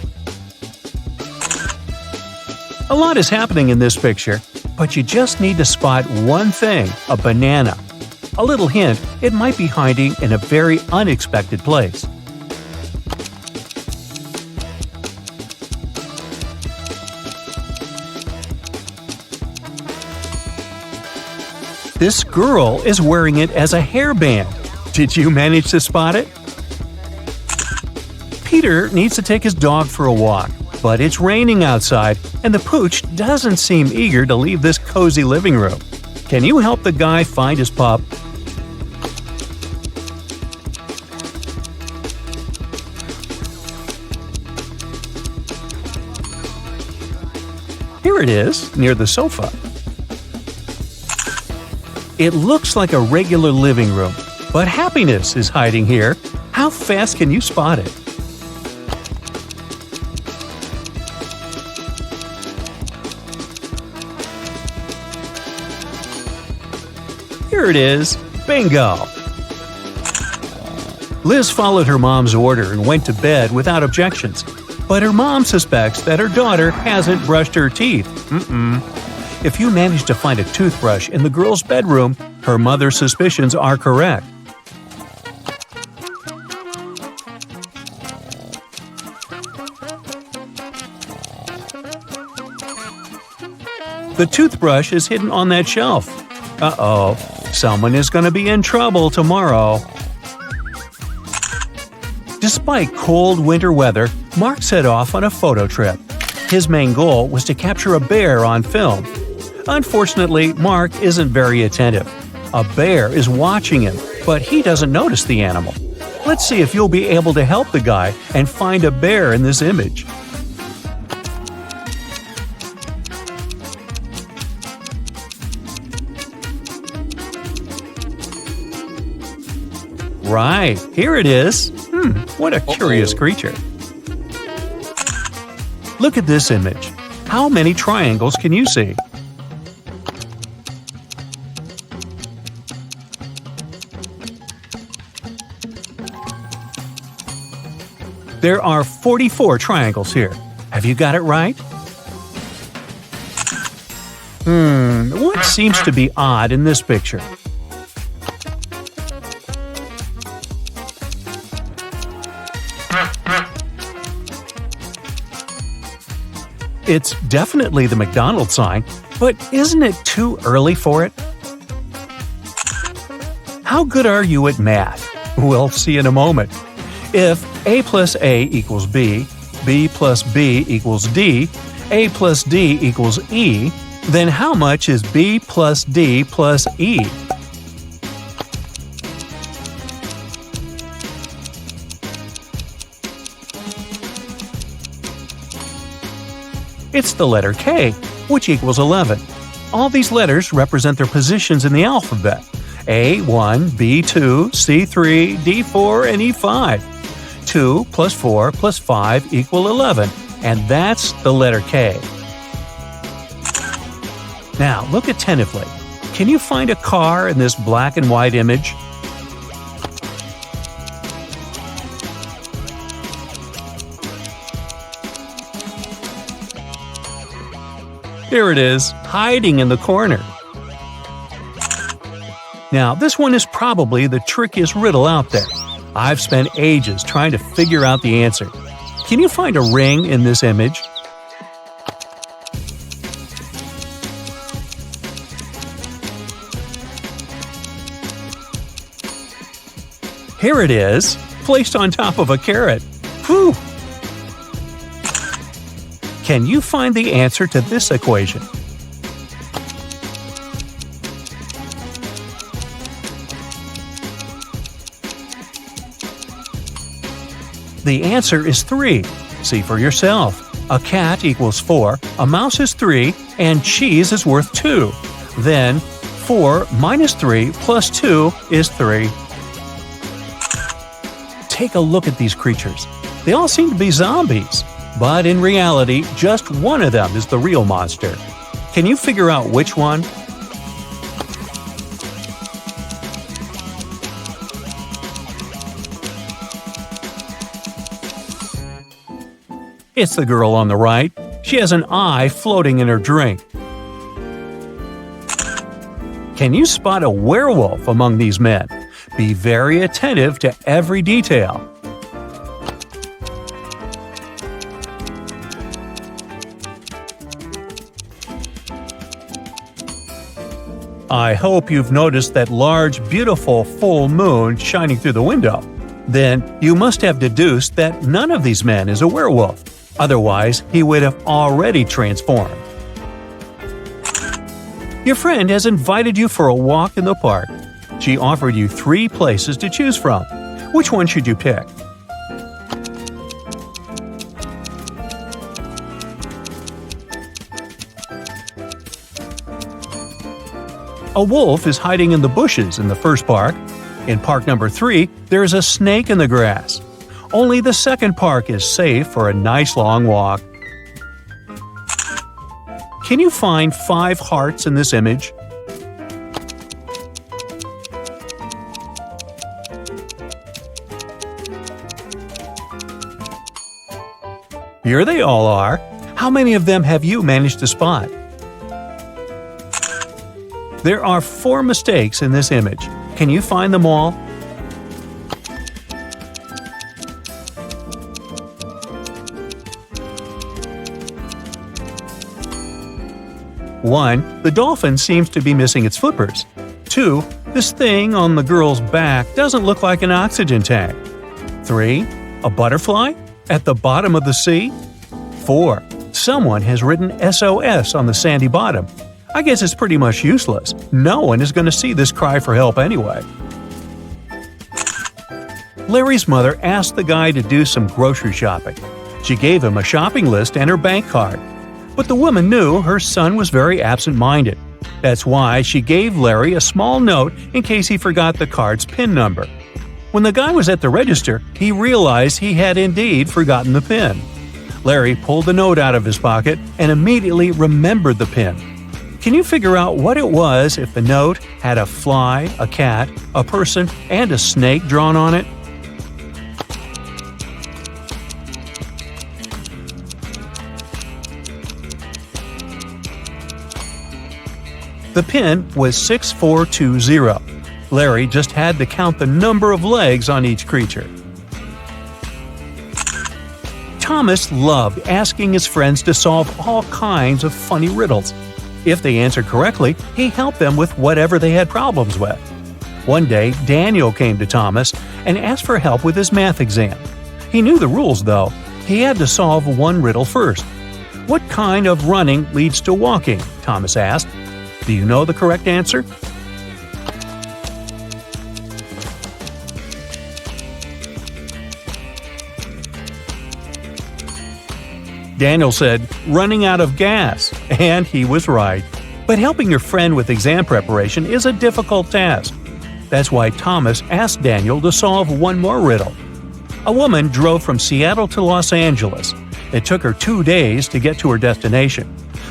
Speaker 1: A lot is happening in this picture, but you just need to spot one thing, a banana. A little hint, it might be hiding in a very unexpected place. This girl is wearing it as a hairband. Did you manage to spot it? Peter needs to take his dog for a walk, but it's raining outside and the pooch doesn't seem eager to leave this cozy living room. Can you help the guy find his pup? Here it is, near the sofa. It looks like a regular living room, but happiness is hiding here. How fast can you spot it? Here it is. Bingo! Liz followed her mom's order and went to bed without objections. But her mom suspects that her daughter hasn't brushed her teeth. If you manage to find a toothbrush in the girl's bedroom, her mother's suspicions are correct. The toothbrush is hidden on that shelf. Uh-oh, someone is going to be in trouble tomorrow. Despite cold winter weather, Mark set off on a photo trip. His main goal was to capture a bear on film. Unfortunately, Mark isn't very attentive. A bear is watching him, but he doesn't notice the animal. Let's see if you'll be able to help the guy and find a bear in this image. Right, here it is. What a curious creature. Look at this image. How many triangles can you see? There are 44 triangles here. Have you got it right? What seems to be odd in this picture? It's definitely the McDonald's sign, but isn't it too early for it? How good are you at math? We'll see in a moment. If A plus A equals B, B plus B equals D, A plus D equals E, then how much is B plus D plus E? It's the letter K, which equals 11. All these letters represent their positions in the alphabet: A1, B2, C3, D4, and E5. 2 plus 4 plus 5 equal 11, and that's the letter K. Now, look attentively. Can you find a car in this black and white image? Here it is, hiding in the corner. Now, this one is probably the trickiest riddle out there. I've spent ages trying to figure out the answer. Can you find a ring in this image? Here it is, placed on top of a carrot. Whew! Can you find the answer to this equation? The answer is 3. See for yourself. A cat equals 4, a mouse is 3, and cheese is worth 2. Then, 4 minus 3 plus 2 is 3. Take a look at these creatures. They all seem to be zombies. But in reality, just one of them is the real monster. Can you figure out which one? It's the girl on the right. She has an eye floating in her drink. Can you spot a werewolf among these men? Be very attentive to every detail. I hope you've noticed that large, beautiful full moon shining through the window. Then you must have deduced that none of these men is a werewolf. Otherwise, he would have already transformed. Your friend has invited you for a walk in the park. She offered you 3 places to choose from. Which one should you pick? A wolf is hiding in the bushes in the first park. In park number 3, there is a snake in the grass. Only the second park is safe for a nice long walk. Can you find 5 hearts in this image? Here they all are. How many of them have you managed to spot? There are 4 mistakes in this image. Can you find them all? One, the dolphin seems to be missing its flippers. 2, this thing on the girl's back doesn't look like an oxygen tank. 3, a butterfly at the bottom of the sea. 4, someone has written SOS on the sandy bottom. I guess it's pretty much useless. No one is going to see this cry for help anyway. Larry's mother asked the guy to do some grocery shopping. She gave him a shopping list and her bank card. But the woman knew her son was very absent-minded. That's why she gave Larry a small note in case he forgot the card's PIN number. When the guy was at the register, he realized he had indeed forgotten the PIN. Larry pulled the note out of his pocket and immediately remembered the PIN. Can you figure out what it was if the note had a fly, a cat, a person, and a snake drawn on it? The PIN was 6420. Larry just had to count the number of legs on each creature. Thomas loved asking his friends to solve all kinds of funny riddles. If they answered correctly, he helped them with whatever they had problems with. One day, Daniel came to Thomas and asked for help with his math exam. He knew the rules, though. He had to solve one riddle first. "What kind of running leads to walking?" Thomas asked. "Do you know the correct answer?" Daniel said, "Running out of gas," and he was right. But helping your friend with exam preparation is a difficult task. That's why Thomas asked Daniel to solve one more riddle. A woman drove from Seattle to Los Angeles. It took her 2 days to get to her destination.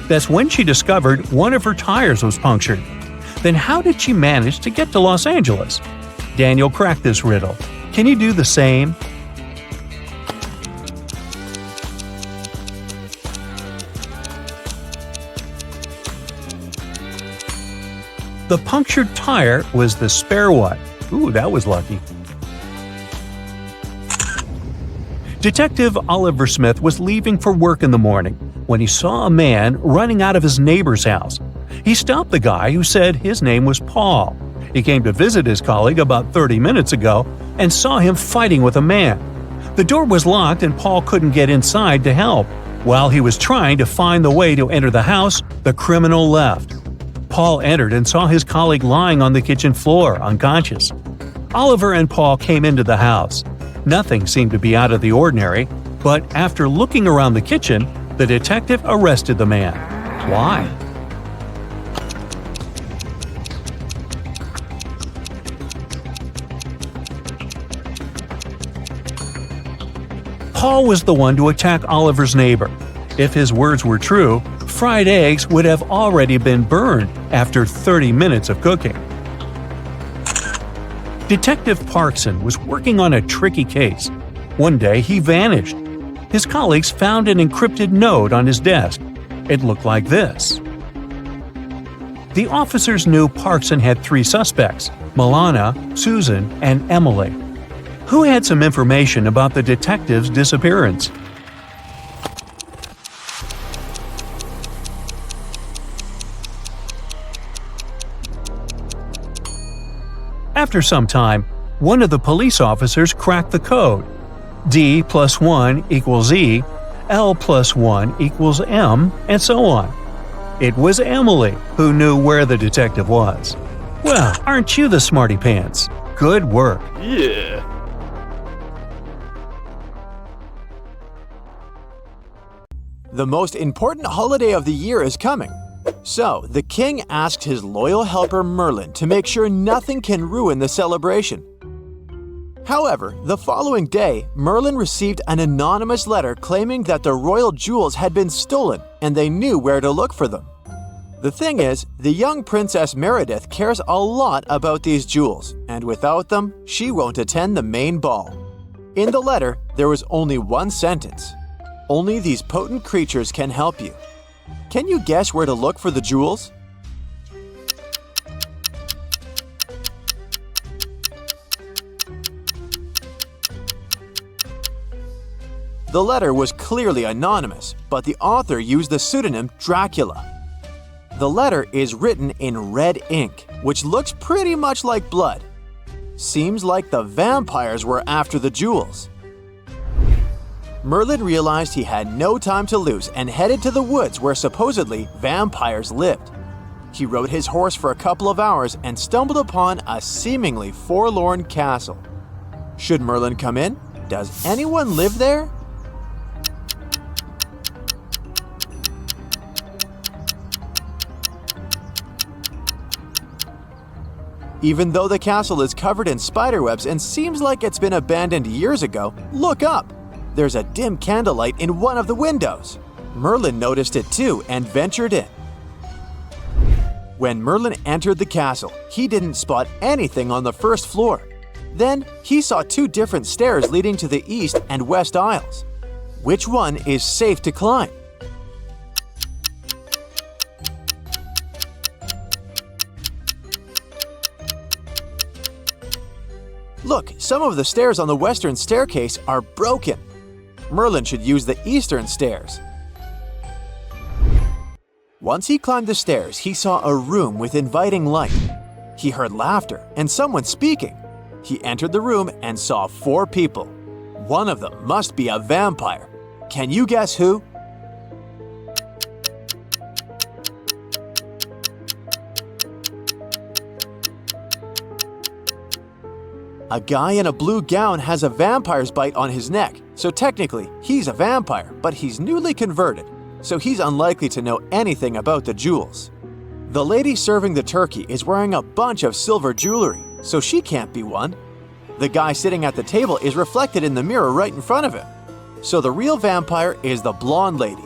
Speaker 1: That's when she discovered one of her tires was punctured. Then how did she manage to get to Los Angeles? Daniel cracked this riddle. Can you do the same? The punctured tire was the spare one. Ooh, that was lucky. Detective Oliver Smith was leaving for work in the morning when he saw a man running out of his neighbor's house. He stopped the guy who said his name was Paul. He came to visit his colleague about 30 minutes ago and saw him fighting with a man. The door was locked and Paul couldn't get inside to help. While he was trying to find the way to enter the house, the criminal left. Paul entered and saw his colleague lying on the kitchen floor, unconscious. Oliver and Paul came into the house. Nothing seemed to be out of the ordinary, but after looking around the kitchen, the detective arrested the man. Why? Paul was the one to attack Oliver's neighbor. If his words were true, fried eggs would have already been burned after 30 minutes of cooking. Detective Parkson was working on a tricky case. One day, he vanished. His colleagues found an encrypted note on his desk. It looked like this. The officers knew Parkson had 3 suspects: Milana, Susan, and Emily. Who had some information about the detective's disappearance? After some time, one of the police officers cracked the code. D plus 1 equals E, L plus 1 equals M, and so on. It was Emily who knew where the detective was. Well, aren't you the smarty pants? Good work.
Speaker 5: Yeah.
Speaker 2: The most important holiday of the year is coming. So, the king asked his loyal helper Merlin to make sure nothing can ruin the celebration. However, the following day, Merlin received an anonymous letter claiming that the royal jewels had been stolen and they knew where to look for them. The thing is, the young Princess Meredith cares a lot about these jewels, and without them, she won't attend the main ball. In the letter, there was only one sentence. Only these potent creatures can help you. Can you guess where to look for the jewels? The letter was clearly anonymous, but the author used the pseudonym Dracula. The letter is written in red ink, which looks pretty much like blood. Seems like the vampires were after the jewels. Merlin realized he had no time to lose and headed to the woods where supposedly vampires lived. He rode his horse for a couple of hours and stumbled upon a seemingly forlorn castle. Should Merlin come in? Does anyone live there? Even though the castle is covered in spiderwebs and seems like it's been abandoned years ago, look up! There's a dim candlelight in one of the windows. Merlin noticed it too and ventured in. When Merlin entered the castle, he didn't spot anything on the first floor. Then, he saw 2 different stairs leading to the east and west aisles. Which one is safe to climb? Look, some of the stairs on the western staircase are broken. Merlin should use the eastern stairs. Once he climbed the stairs, he saw a room with inviting light. He heard laughter and someone speaking. He entered the room and saw 4 people. One of them must be a vampire. Can you guess who? A guy in a blue gown has a vampire's bite on his neck, so technically he's a vampire, but he's newly converted, so he's unlikely to know anything about the jewels. The lady serving the turkey is wearing a bunch of silver jewelry, so she can't be one. The guy sitting at the table is reflected in the mirror right in front of him, so the real vampire is the blonde lady.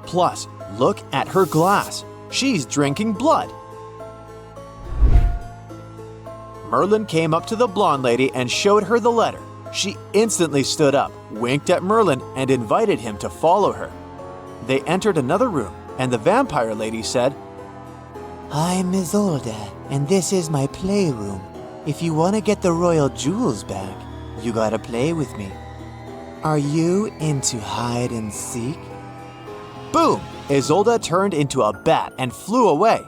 Speaker 2: Plus, look at her glass. She's drinking blood. Merlin came up to the blonde lady and showed her the letter. She instantly stood up, winked at Merlin, and invited him to follow her. They entered another room, and the vampire lady said,
Speaker 5: "I'm Isolde, and this is my playroom. If you want to get the royal jewels back, you gotta play with me. Are you into hide and seek?"
Speaker 2: Boom! Isolde turned into a bat and flew away.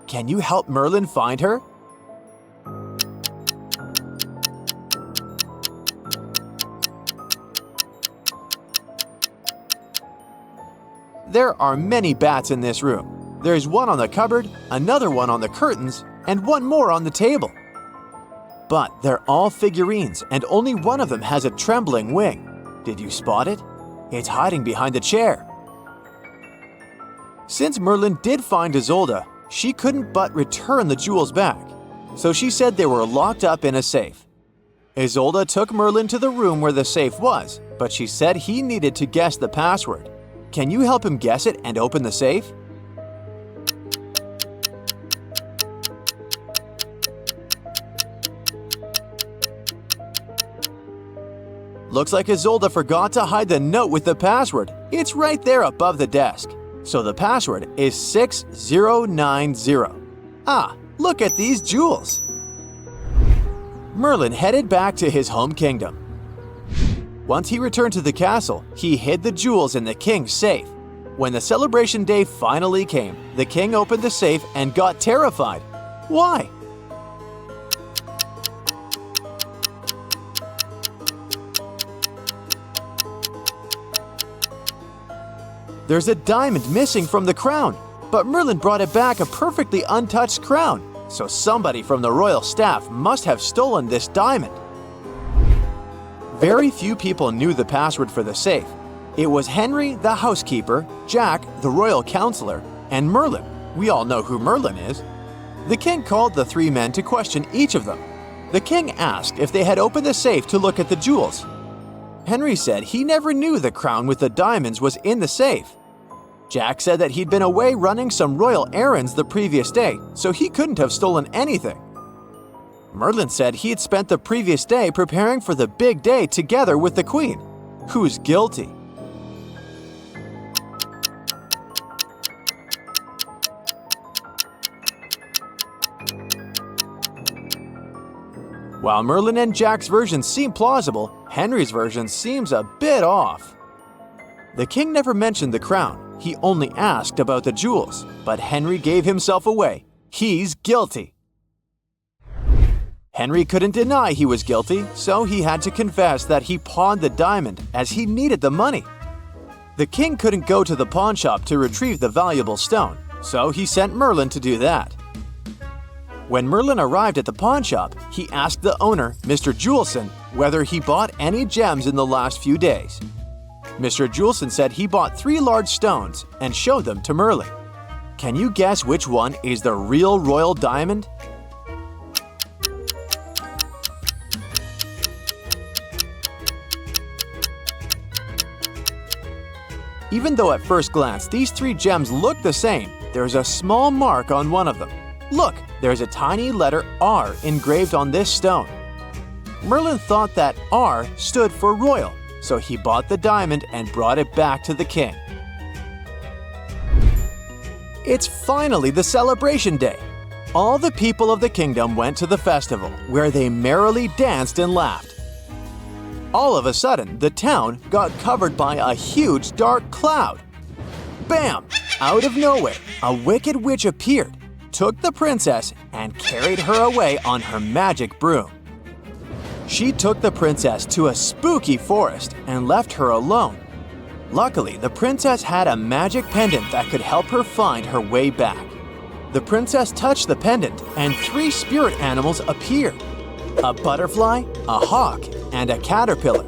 Speaker 2: Can you help Merlin find her? There are many bats in this room. There's one on the cupboard, another one on the curtains, and one more on the table. But they're all figurines, and only one of them has a trembling wing. Did you spot it? It's hiding behind the chair. Since Merlin did find Isolde, she couldn't but return the jewels back, so she said they were locked up in a safe. Isolde took Merlin to the room where the safe was, but she said he needed to guess the password. Can you help him guess it and open the safe? Looks like Isolde forgot to hide the note with the password. It's right there above the desk. So the password is 6090. Ah, look at these jewels. Merlin headed back to his home kingdom. Once he returned to the castle, he hid the jewels in the king's safe. When the celebration day finally came, the king opened the safe and got terrified. Why? There's a diamond missing from the crown, but Merlin brought it back a perfectly untouched crown, so somebody from the royal staff must have stolen this diamond. Very few people knew the password for the safe. It was Henry, the housekeeper, Jack, the royal counselor, and Merlin. We all know who Merlin is. The king called the 3 men to question each of them. The king asked if they had opened the safe to look at the jewels. Henry said he never knew the crown with the diamonds was in the safe. Jack said that he'd been away running some royal errands the previous day, so he couldn't have stolen anything. Merlin said he had spent the previous day preparing for the big day together with the queen. Who's guilty? While Merlin and Jack's version seem plausible, Henry's version seems a bit off. The king never mentioned the crown. He only asked about the jewels, but Henry gave himself away. He's guilty. Henry couldn't deny he was guilty, so he had to confess that he pawned the diamond as he needed the money. The king couldn't go to the pawn shop to retrieve the valuable stone, so he sent Merlin to do that. When Merlin arrived at the pawn shop, he asked the owner, Mr. Julesen, whether he bought any gems in the last few days. Mr. Julesen said he bought 3 large stones and showed them to Merlin. Can you guess which one is the real royal diamond? Even though at first glance these 3 gems look the same, there's a small mark on one of them. Look, there's a tiny letter R engraved on this stone. Merlin thought that R stood for royal, so he bought the diamond and brought it back to the king. It's finally the celebration day. All the people of the kingdom went to the festival, where they merrily danced and laughed. All of a sudden, the town got covered by a huge dark cloud. Bam! Out of nowhere, a wicked witch appeared, took the princess, and carried her away on her magic broom. She took the princess to a spooky forest and left her alone. Luckily, the princess had a magic pendant that could help her find her way back. The princess touched the pendant, and 3 spirit animals appeared: a butterfly, a hawk, and a caterpillar.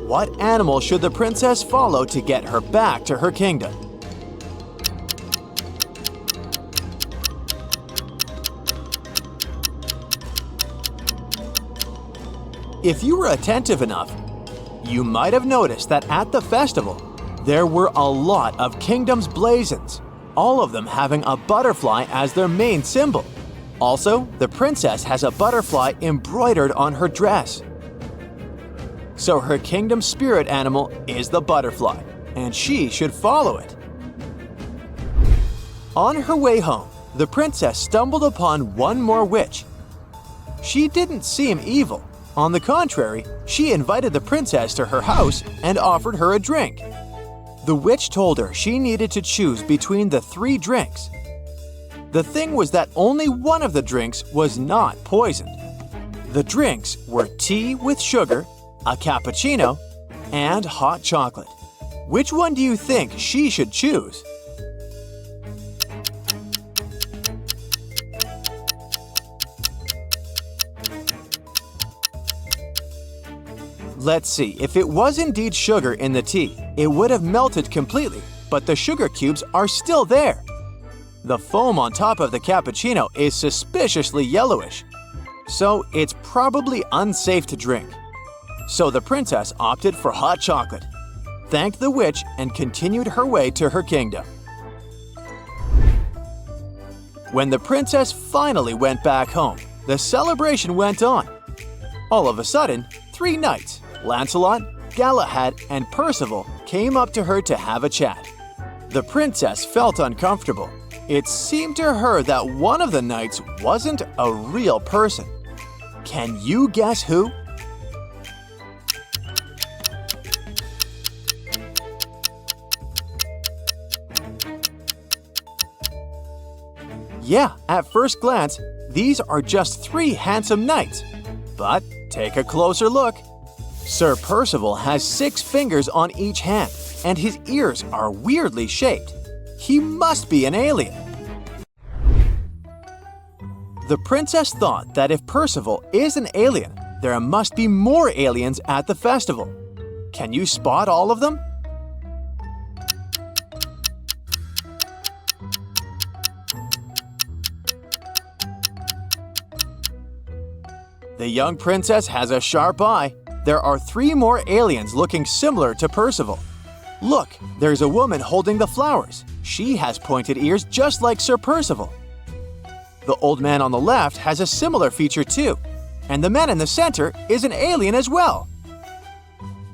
Speaker 2: What animal should the princess follow to get her back to her kingdom? If you were attentive enough, you might have noticed that at the festival, there were a lot of kingdoms blazons, all of them having a butterfly as their main symbol. Also, the princess has a butterfly embroidered on her dress. So her kingdom's spirit animal is the butterfly, and she should follow it. On her way home, the princess stumbled upon one more witch. She didn't seem evil. On the contrary, she invited the princess to her house and offered her a drink. The witch told her she needed to choose between the 3 drinks. The thing was that only one of the drinks was not poisoned. The drinks were tea with sugar, a cappuccino, and hot chocolate. Which one do you think she should choose? Let's see, if it was indeed sugar in the tea, it would have melted completely, but the sugar cubes are still there. The foam on top of the cappuccino is suspiciously yellowish, so it's probably unsafe to drink. So the princess opted for hot chocolate, thanked the witch, and continued her way to her kingdom. When the princess finally went back home, the celebration went on. All of a sudden, 3 knights, Lancelot, Galahad, and Percival, came up to her to have a chat. The princess felt uncomfortable. It seemed to her that one of the knights wasn't a real person. Can you guess who? Yeah, at first glance, these are just 3 handsome knights. But take a closer look. Sir Percival has 6 fingers on each hand, and his ears are weirdly shaped. He must be an alien. The princess thought that if Percival is an alien, there must be more aliens at the festival. Can you spot all of them? The young princess has a sharp eye. There are 3 more aliens looking similar to Percival. Look, there's a woman holding the flowers. She has pointed ears just like Sir Percival. The old man on the left has a similar feature too. And the man in the center is an alien as well.